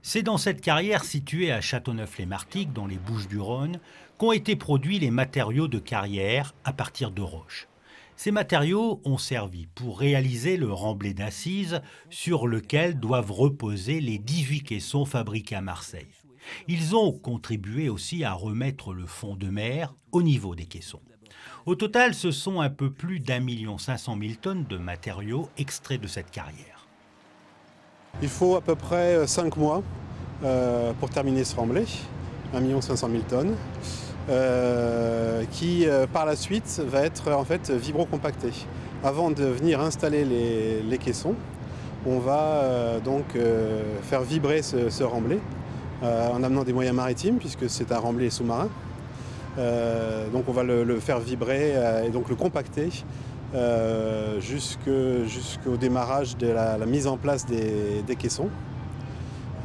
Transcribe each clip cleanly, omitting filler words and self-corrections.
C'est dans cette carrière située à Châteauneuf-les-Martigues, dans les Bouches-du-Rhône, qu'ont été produits les matériaux de carrière à partir de roches. Ces matériaux ont servi pour réaliser le remblai d'assises sur lequel doivent reposer les 18 caissons fabriqués à Marseille. Ils ont contribué aussi à remettre le fond de mer au niveau des caissons. Au total, ce sont un peu plus d'1,5 million tonnes de matériaux extraits de cette carrière. Il faut à peu près 5 mois pour terminer ce remblai, 1,5 million tonnes, qui par la suite va être en fait vibrocompacté. Avant de venir installer les caissons, on va faire vibrer ce remblai en amenant des moyens maritimes puisque c'est un remblai sous-marin. Donc on va le faire vibrer et donc le compacter jusqu'au démarrage de la mise en place des caissons.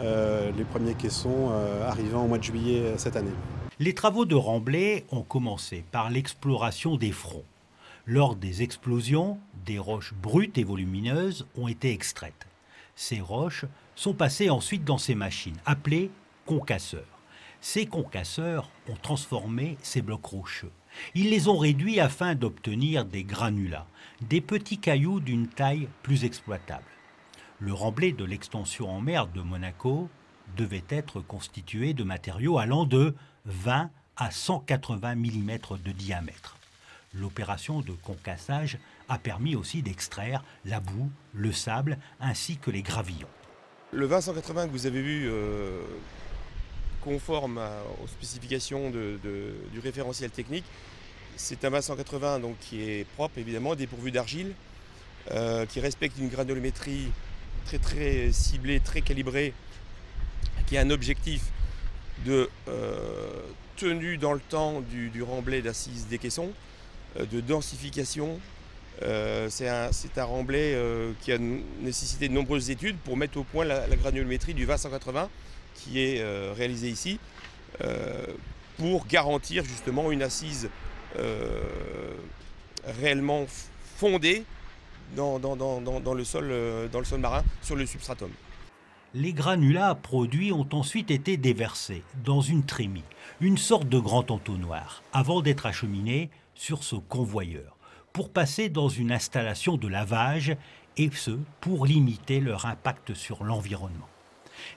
Les premiers caissons arrivant au mois de juillet cette année. Les travaux de remblai ont commencé par l'exploration des fronts. Lors des explosions, des roches brutes et volumineuses ont été extraites. Ces roches sont passées ensuite dans ces machines, appelées concasseurs. Ces concasseurs ont transformé ces blocs rocheux. Ils les ont réduits afin d'obtenir des granulats, des petits cailloux d'une taille plus exploitable. Le remblai de l'extension en mer de Monaco devait être constitué de matériaux allant de 20 à 180 mm de diamètre. L'opération de concassage a permis aussi d'extraire la boue, le sable ainsi que les gravillons. Le 20-180 que vous avez vu conforme aux spécifications du référentiel technique, c'est un 20-180 donc, qui est propre évidemment, dépourvu d'argile, qui respecte une granulométrie très ciblée, très calibrée, qui a un objectif de tenue dans le temps du remblai d'assises des caissons, de densification. C'est un remblai qui a nécessité de nombreuses études pour mettre au point la granulométrie du 20-180 qui est réalisée ici, pour garantir justement une assise réellement fondée dans le sol marin sur le substratum. Les granulats produits ont ensuite été déversés dans une trémie, une sorte de grand entonnoir, avant d'être acheminés sur ce convoyeur, pour passer dans une installation de lavage, et ce, pour limiter leur impact sur l'environnement.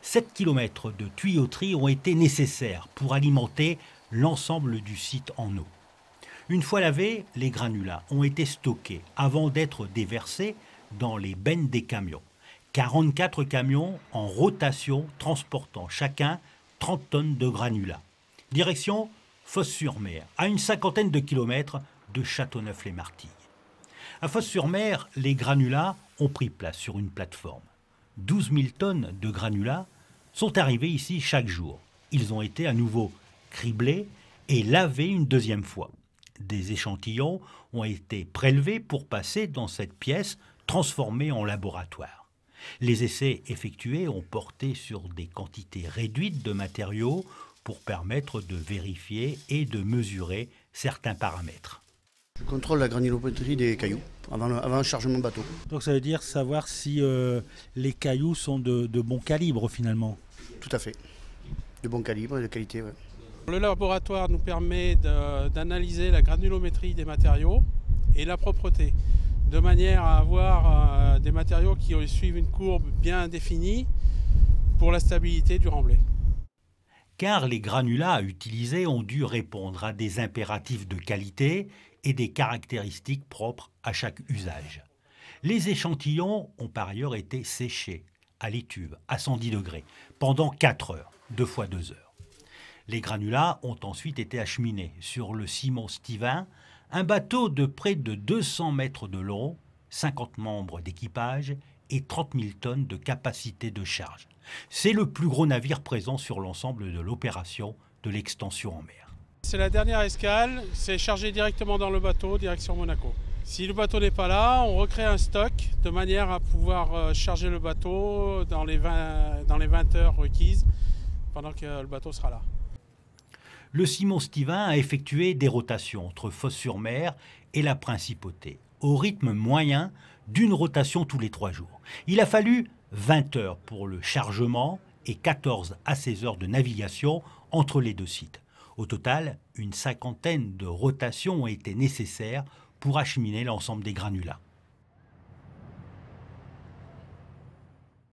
7 km de tuyauterie ont été nécessaires pour alimenter l'ensemble du site en eau. Une fois lavés, les granulats ont été stockés avant d'être déversés dans les bennes des camions. 44 camions en rotation transportant chacun 30 tonnes de granulats. Direction Fos-sur-Mer, à une 50aine de kilomètres de Châteauneuf-les-Martigues. À Fos-sur-Mer, les granulats ont pris place sur une plateforme. 12 000 tonnes de granulats sont arrivés ici chaque jour. Ils ont été à nouveau criblés et lavés une deuxième fois. Des échantillons ont été prélevés pour passer dans cette pièce transformée en laboratoire. Les essais effectués ont porté sur des quantités réduites de matériaux pour permettre de vérifier et de mesurer certains paramètres. Je contrôle la granulométrie des cailloux avant le chargement de bateau. Donc ça veut dire savoir si les cailloux sont de bon calibre finalement. Tout à fait. De bon calibre et de qualité, ouais. Le laboratoire nous permet d'analyser la granulométrie des matériaux et la propreté, de manière à avoir des matériaux qui suivent une courbe bien définie pour la stabilité du remblai. Car les granulats utilisés ont dû répondre à des impératifs de qualité et des caractéristiques propres à chaque usage. Les échantillons ont par ailleurs été séchés à l'étuve à 110 degrés pendant 4 heures, 2 fois 2 heures. Les granulats ont ensuite été acheminés sur le Simon Stevin, un bateau de près de 200 mètres de long, 50 membres d'équipage et 30 000 tonnes de capacité de charge. C'est le plus gros navire présent sur l'ensemble de l'opération de l'extension en mer. C'est la dernière escale, c'est chargé directement dans le bateau, direction Monaco. Si le bateau n'est pas là, on recrée un stock de manière à pouvoir charger le bateau dans les 20 heures requises pendant que le bateau sera là. Le Simon Stevin a effectué des rotations entre Fos-sur-Mer et la Principauté, au rythme moyen d'une rotation tous les 3 jours. Il a fallu 20 heures pour le chargement et 14 à 16 heures de navigation entre les deux sites. Au total, une cinquantaine de rotations ont été nécessaires pour acheminer l'ensemble des granulats.